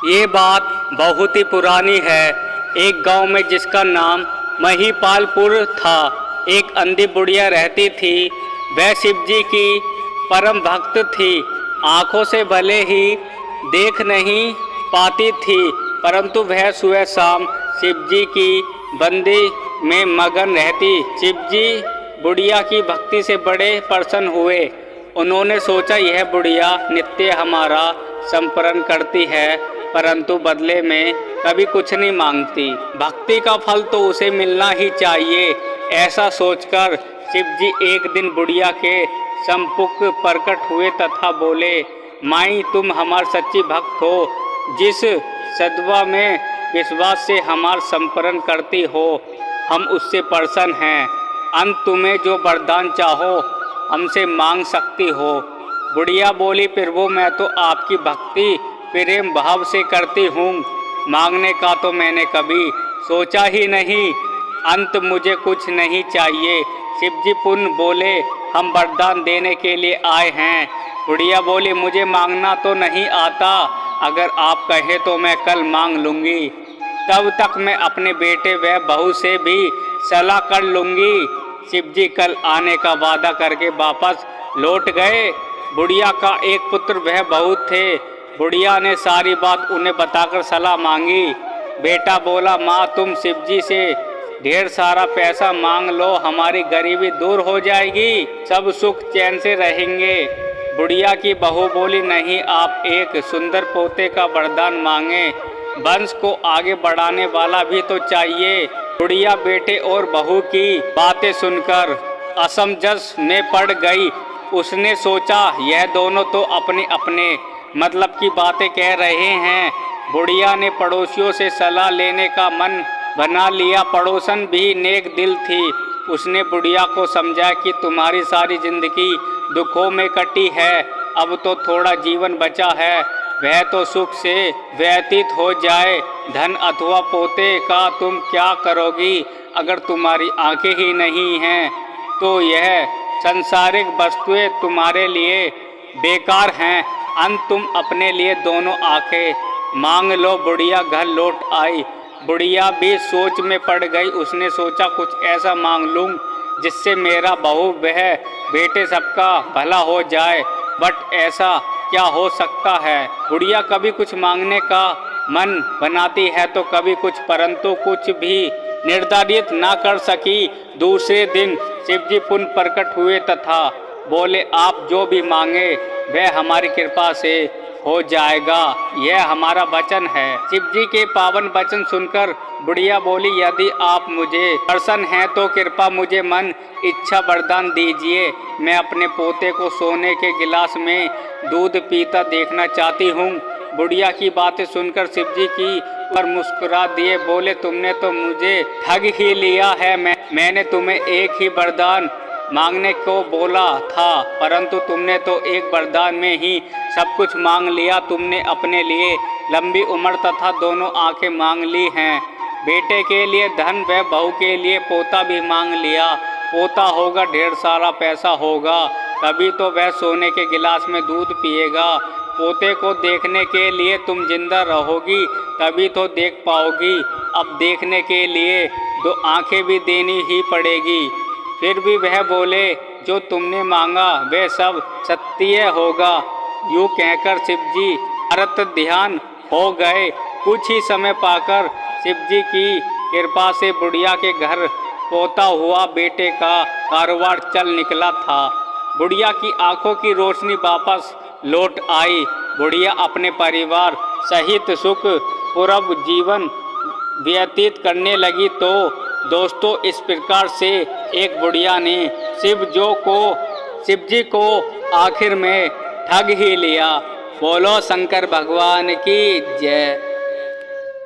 ये बात बहुत ही पुरानी है। एक गांव में जिसका नाम महिपालपुर था, एक अंधी बुढ़िया रहती थी। वह शिव जी की परम भक्त थी। आँखों से भले ही देख नहीं पाती थी, परंतु वह सुबह शाम शिव जी की बंदी में मगन रहती। शिव जी बुढ़िया की भक्ति से बड़े प्रसन्न हुए। उन्होंने सोचा, यह बुढ़िया नित्य हमारा संपरण करती है, परंतु बदले में कभी कुछ नहीं मांगती। भक्ति का फल तो उसे मिलना ही चाहिए। ऐसा सोचकर शिव जी एक दिन बुढ़िया के सम्मुख प्रकट हुए तथा बोले, माई तुम हमार सच्ची भक्त हो, जिस सद्भाव में विश्वास से हमार संपरण करती हो, हम उससे प्रसन्न हैं। अंत तुम्हें जो वरदान चाहो हमसे मांग सकती हो। बुढ़िया बोली, प्रभु मैं तो आपकी भक्ति प्रेम भाव से करती हूँ, मांगने का तो मैंने कभी सोचा ही नहीं। अंत मुझे कुछ नहीं चाहिए। शिव जी पुनः बोले, हम वरदान देने के लिए आए हैं। बुढ़िया बोली, मुझे मांगना तो नहीं आता, अगर आप कहें तो मैं कल मांग लूँगी। तब तक मैं अपने बेटे व बहू से भी सलाह कर लूँगी। शिव जी कल आने का वादा करके वापस लौट गए। बुढ़िया का एक पुत्र वह बहू थे। बुढ़िया ने सारी बात उन्हें बताकर सलाह मांगी। बेटा बोला, माँ तुम शिव जी से ढेर सारा पैसा मांग लो, हमारी गरीबी दूर हो जाएगी, सब सुख चैन से रहेंगे। बुढ़िया की बहू बोली, नहीं, आप एक सुंदर पोते का वरदान मांगे, वंश को आगे बढ़ाने वाला भी तो चाहिए। बुढ़िया बेटे और बहू की बातें सुनकर असमंजस में पड़ गई। उसने सोचा, यह दोनों तो अपने अपने मतलब की बातें कह रहे हैं। बुढ़िया ने पड़ोसियों से सलाह लेने का मन बना लिया। पड़ोसन भी नेक दिल थी। उसने बुढ़िया को समझाया कि तुम्हारी सारी जिंदगी दुखों में कटी है, अब तो थोड़ा जीवन बचा है, वह तो सुख से व्यतीत हो जाए। धन अथवा पोते का तुम क्या करोगी? अगर तुम्हारी आंखें ही नहीं हैं तो यह संसारिक वस्तुएं तुम्हारे लिए बेकार हैं। अंत तुम अपने लिए दोनों आंखें मांग लो। बुढ़िया घर लौट आई। बुढ़िया भी सोच में पड़ गई। उसने सोचा, कुछ ऐसा मांग लूँ जिससे मेरा बहू वह बेटे सबका भला हो जाए। बट ऐसा क्या हो सकता है? बुढ़िया कभी कुछ मांगने का मन बनाती है तो कभी कुछ, परंतु कुछ भी निर्धारित ना कर सकी। दूसरे दिन शिवजी पुनः प्रकट हुए तथा बोले, आप जो भी मांगे वह हमारी कृपा से हो जाएगा, यह हमारा वचन है। शिवजी के पावन वचन सुनकर बुढ़िया बोली, यदि आप मुझे प्रसन्न हैं तो कृपा मुझे मन इच्छा वरदान दीजिए। मैं अपने पोते को सोने के गिलास में दूध पीता देखना चाहती हूँ। बुढ़िया की बातें सुनकर शिवजी की पर मुस्कुरा दिए, बोले, तुमने तो मुझे ठग ही लिया है। मैंने तुम्हें एक ही वरदान मांगने को बोला था, परंतु तुमने तो एक वरदान में ही सब कुछ मांग लिया। तुमने अपने लिए लंबी उम्र तथा दोनों आंखें मांग ली हैं। बेटे के लिए धन व बहू के लिए पोता भी मांग लिया। पोता होगा ढेर सारा पैसा होगा, तभी तो वह सोने के गिलास में दूध पिएगा। पोते को देखने के लिए तुम जिंदा रहोगी, तभी तो देख पाओगी। अब देखने के लिए दो आंखें भी देनी ही पड़ेगी। फिर भी वह बोले, जो तुमने मांगा वह सब सत्य होगा। यूँ कहकर शिवजी अरत ध्यान हो गए। कुछ ही समय पाकर शिवजी की कृपा से बुढ़िया के घर पोता हुआ बेटे का कारोबार चल निकला था। बुढ़िया की आंखों की रोशनी वापस लौट आई। बुढ़िया अपने परिवार सहित सुख पूर्व जीवन व्यतीत करने लगी। तो दोस्तों, इस प्रकार से एक बुढ़िया ने शिवजी को आखिर में ठग ही लिया। बोलो शंकर भगवान की जय।